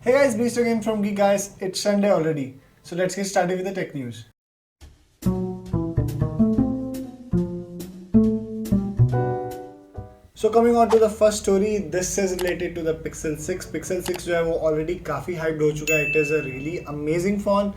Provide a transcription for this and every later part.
Hey guys, Beast again from Geek Guys. It's Sunday already, so let's get started with the tech news. So coming on to the first story, this is related to the Pixel 6. Pixel 6 जो है वो already काफी hyped हो चुका है. It is a really amazing phone,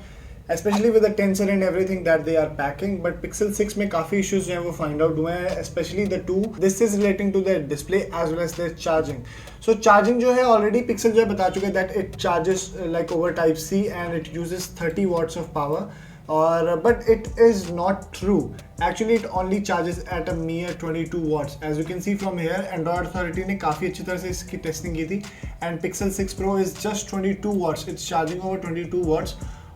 especially with the tensor and everything that they are packing. But Pixel 6 में काफी issues जो है वो find out हुए हैं, especially the two. This is relating to the display as well as the charging. So charging जो है already Pixel जो है बता चुका है that it charges like over Type C and it uses 30 watts of power. But it is not true. Actually, it only charges at a mere 22 watts. As you can see from here, Android Authority ने काफ़ी अच्छी तरह से इसकी testing की थी. And Pixel 6 Pro is just 22 watts. It's charging over 22 watts.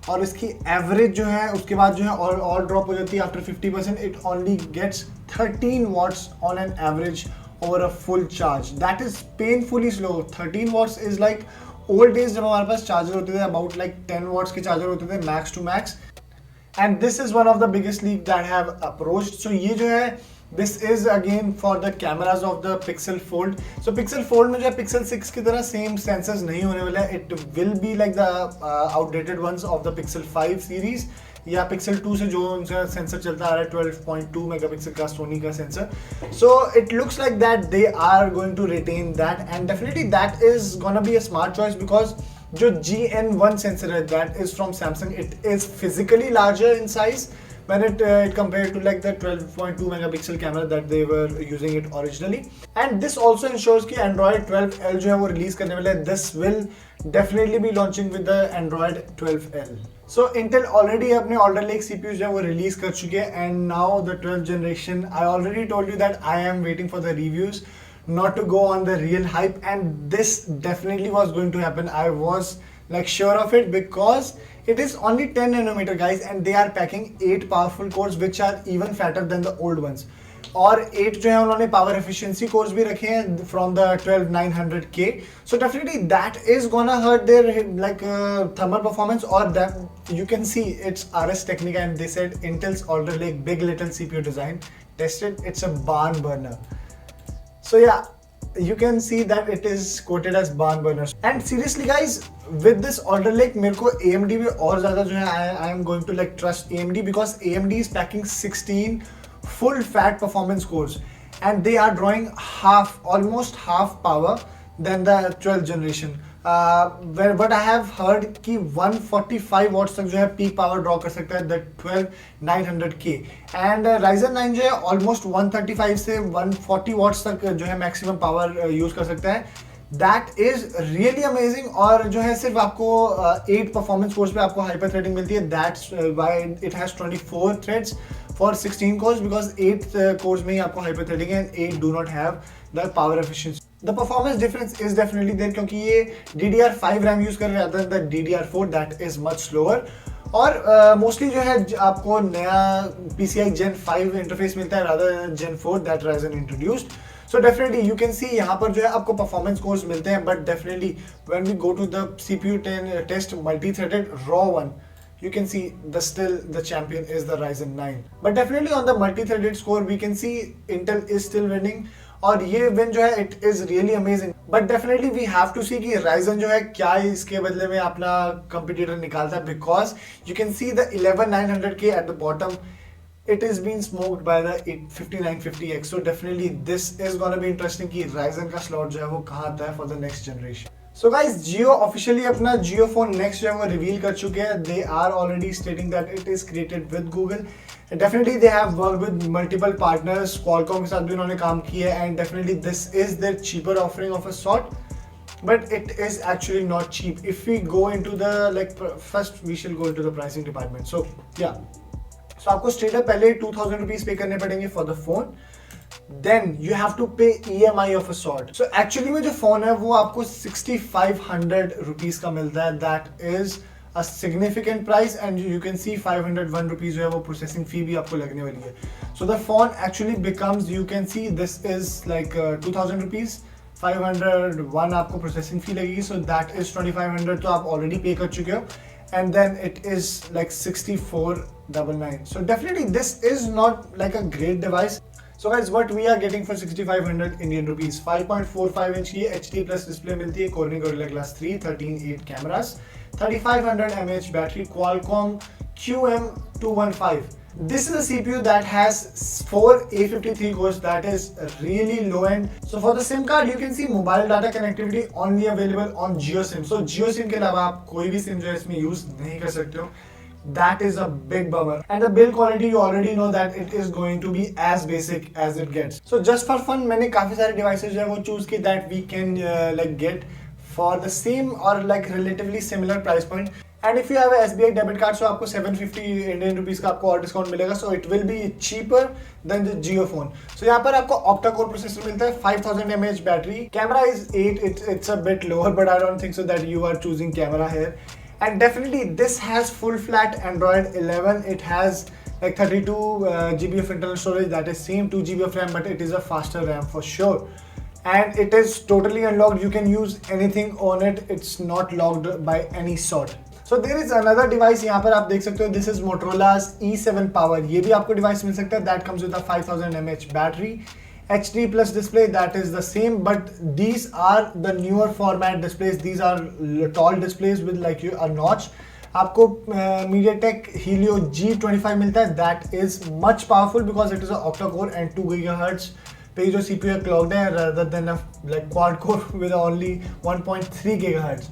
और इसकी एवरेज जो है उसके बाद जो है और ड्रॉप हो जाती है after 50%. It only gets 13 watts on an average over a full charge. That is painfully slow. 13 watts is like old days जब हमारे पास चार्जर होते थे about like 10 watts के चार्जर होते थे max to max. And this is one of the biggest leak that have approached. So ये जो है this is again for the cameras of the Pixel Fold. So Pixel Fold में जो है Pixel 6 की तरह same sensors नहीं होने वाला है. It will be like the outdated ones of the Pixel 5 series या Pixel 2 से जो उनका सेंसर चलता आ रहा है 12.2 मेगापिक्सल का सोनी का sensor. So it looks like that they are going to retain that, and definitely that is gonna be a smart choice because जो GN1 sensor है that is from Samsung, it is physically larger in size when it compared to like the 12.2 megapixel camera that they were using it originally. And this also ensures कि Android 12L जो है वो release करने वाला है. This will definitely be launching with the Android 12L. So Intel already अपने Alder Lake CPUs जो है वो release कर चुके हैं, and now the 12th generation. I already told you that I am waiting for the reviews, not to go on the real hype, and this definitely was going to happen. I was like sure of it because it is only 10 nanometer guys, and they are packing 8 powerful cores which are even fatter than the old ones. और 8 जो है उन्होंने power efficiency cores भी रखे हैं from the 12900K. So definitely that is gonna hurt their like thermal performance, or that you can see it's RS Technica and they said Intel's Alder Lake big little CPU design tested. It's a barn burner. So yeah, you can see that it is quoted as barn burners. And seriously guys, with this Alder Lake मेरे को AMD में और ज़्यादा जो है I am going to like trust AMD because AMD is packing 16 full fat performance cores and they are drawing almost half power than the 12th generation. But I have heard कि 145 watts तक जो है peak power draw कर सकता है the 12900K, and Ryzen 9 जो है almost 135 से 140 watts तक जो है maximum power use कर सकता है. That is really amazing. और जो है सिर्फ आपको 8 performance cores पे आपको hyper threading मिलती है. That's why it has 24 threads for 16 cores because 8 cores में ही आपको hyper threading है and 8 do not have the power efficiency. The performance difference is definitely there क्योंकि ये DDR5 RAM यूज कर रहे हैं rather than DDR4 that is much slower. और mostly जो है आपको नया PCI Gen 5 इंटरफेस मिलता है rather than Gen 4 that Ryzen introduced. So definitely you can see यहाँ पर जो है आपको performance cores मिलते हैं, but definitely when we go to the CPU test multi-threaded raw one, you can see the champion is the Ryzen 9. But definitely on the multi-threaded score we can see Intel is still winning. और ये win जो है it is really amazing. But definitely we have to see कि Ryzen जो है क्या इसके बदले में अपना competitor निकालता है because you can see the 11900K at the bottom. It is being smoked by the 5950X. So definitely this is gonna be interesting कि Ryzen का slot जो है वो कहाँ आता है for the next generation. So guys, Jio officially अपना Jio Phone Next जो है वो reveal कर चुके हैं. They are already stating that it is created with Google. And definitely they have worked with multiple partners. Qualcomm के साथ भी उन्होंने काम किया है, and definitely this is their cheaper offering of a sort. But it is actually not cheap. If we go into the first we shall go into the pricing department. So yeah, so आपको straight up पहले 2000 rupees पे करने पड़ेंगे for the phone. Then you have to pay EMI of a sort. So actually में जो phone है वो आपको 6500 rupees का मिलता है. That is a significant price, and you can see 501 rupees जो है वो processing fee भी आपको लगने वाली है. So the phone actually becomes, you can see this is like 2000 rupees, 501 आपको processing fee लगेगी, so that is 2500 तो आप already pay कर चुके हो, and then it is like 6499. So definitely this is not like a great device. So guys, what we are getting for 6500 Indian rupees, 5.45 inch की HD plus display मिलती है, Corning Gorilla Glass 3, 13.8 cameras, 3500 mAh battery, Qualcomm QM215. This is a CPU that has 4 A53 cores, that is really low end. So for the SIM card, you can see mobile data connectivity only available on Jio SIM. So Jio SIM के अलावा आप कोई भी SIM जो है इसमें use नहीं कर सकते हो. That is a big bummer. And the build quality, you already know that it is going to be as basic as it gets. So just for fun, मैंने काफी सारे devices जो है वो choose की that we can like get for the same or like relatively similar price point. And if you have a SBI debit card, so आपको 750 Indian rupees का आपको और discount मिलेगा. So it will be cheaper than the Jio Phone. So यहाँ पर आपको octa-core processor मिलता है, 5000 mAh battery. Camera is 8. It's a bit lower, but I don't think so that you are choosing camera here. And definitely this has full flat Android 11. It has like 32 GB of internal storage, that is same 2 GB of RAM, but it is a faster RAM for sure. And it is totally unlocked. You can use anything on it. It's not locked by any sort. So there is another device यहाँ पर आप देख सकते हो. This is Motorola's E7 Power. ये भी आपको device मिल सकता है. That comes with a 5000 mAh battery. HD plus display, that is the same, but these are the newer format displays. These are tall displays with like a notch. आपको MediaTek Helio G25 मिलता है. That is much powerful because it is a octa-core and 2 GHz पे जो CPU है clocked है, rather than a like quad core with only 1.3 GHz.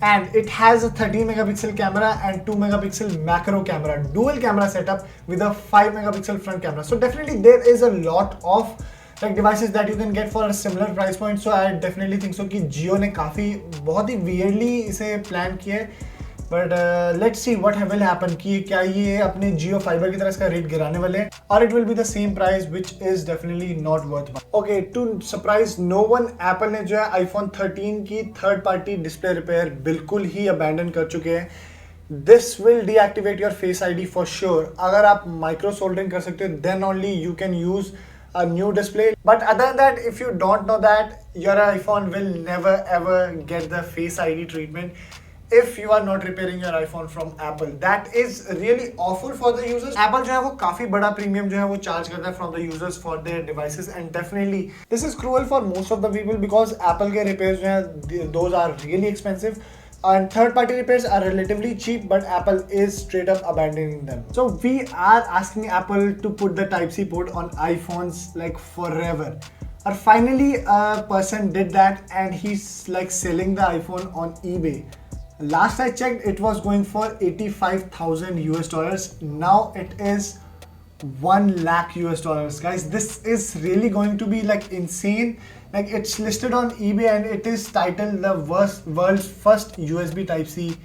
And it has a 13 megapixel camera and 2 megapixel macro camera, dual camera setup with a 5 megapixel front camera. So definitely there is a lot of like devices that you can get for a similar price point. So I definitely think so कि Jio ने काफी बहुत ही weirdly इसे plan किया है. But let's see what will happen कि क्या ये अपने Jio Fiber की तरह इसका रेट गिराने वाले हैं, or it will be the same price, which is definitely not worth it. Okay, to surprise no one, Apple ने जो है iPhone 13 की third party display repair बिल्कुल ही abandon कर चुके हैं. This will deactivate your Face ID for sure. अगर आप micro soldering कर सकते हो, then only you can use a new display. But other than that, if you don't know that, your iPhone will never ever get the Face ID treatment if you are not repairing your iPhone from Apple. That is really awful for the users. Apple जो है वो काफी बड़ा premium जो है वो charge करता है from the users for their devices, and definitely this is cruel for most of the people because Apple के repairs जो है those are really expensive. And third party repairs are relatively cheap, but Apple is straight up abandoning them. So we are asking Apple to put the Type-C port on iPhones like forever. Or finally a person did that and he's like selling the iPhone on eBay. Last I checked, it was going for $85,000 US. Now it is 1 lakh US. Guys, this is really going to be like insane. Like it's listed on eBay and it is titled the world's first USB Type-C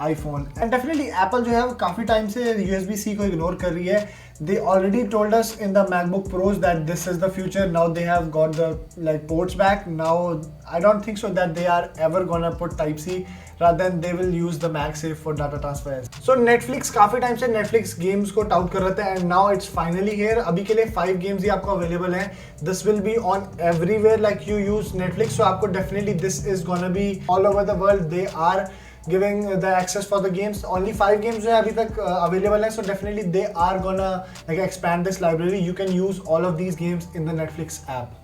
iPhone. And definitely Apple जो है वो काफी time से USB-C को ignore कर रही है. They already told us in the MacBook Pros that this is the future. Now they have got the like ports back. Now I don't think so that they are ever gonna put Type-C. Rather than they will use the MagSafe for data transfer. So Netflix काफी time से Netflix games को tout कर रहा था and now it's finally here. अभी के लिए 5 games ही आपको available हैं. This will be on everywhere like you use Netflix. So आपको definitely this is gonna be all over the world. They are giving the access for the games. Only 5 games जो है अभी तक available हैं. So definitely they are gonna like expand this library. You can use all of these games in the Netflix app.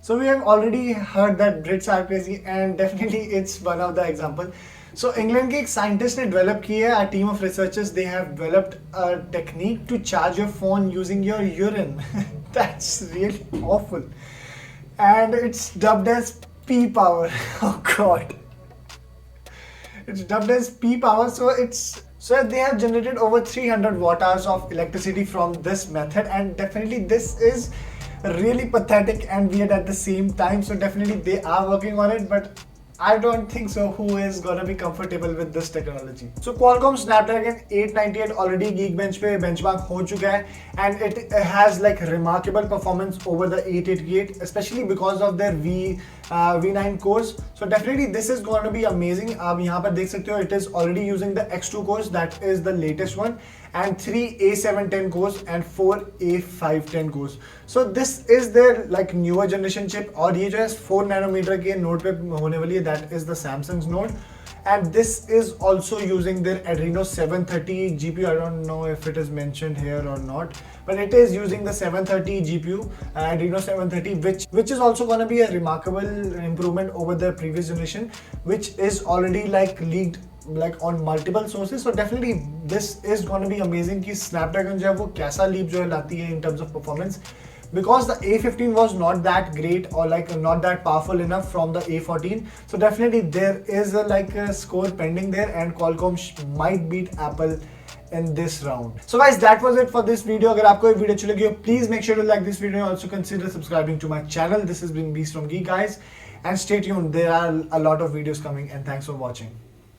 So we have already heard that Brits are crazy and definitely it's one of the example. So England के एक scientist ने develop की है, a team of researchers, they have developed a technique to charge your phone using your urine. That's really awful. And it's dubbed as pee power. Oh god. It's dubbed as pee power. So they have generated over 300 watt hours of electricity from this method, and definitely this is really pathetic and weird at the same time. So definitely they are working on it, but I don't think so who is gonna be comfortable with this technology. So Qualcomm Snapdragon 898 already Geekbench पे benchmark हो चुका है, and it has like remarkable performance over the 888, especially because of their V9 cores. So definitely this is going to be amazing. आप यहाँ पर देख सकते हो, it is already using the X2 cores, that is the latest one, and 3 A710 cores and 4 A510 cores. So this is their like newer generation chip, और ये जो है 4 nanometer के नोड पे होने वाली है, that is the Samsung's node. and this is also using their Adreno 730 GPU. I don't know if it is mentioned here or not, but it is using the 730 GPU, Adreno 730, which is also going to be a remarkable improvement over the previous generation, which is already like leaked like on multiple sources. So definitely this is going to be amazing कि Snapdragon जो है वो कैसा leap जो है लाती है in terms of performance, because the A15 was not that great or like not that powerful enough from the A14. So definitely there is a score pending there, and Qualcomm might beat Apple in this round. So guys, that was it for this video. अगर आपको ये video अच्छी लगी हो, please make sure to like this video and also consider subscribing to my channel. This has been Beast from Geek, guys, and stay tuned. There are a lot of videos coming, and thanks for watching.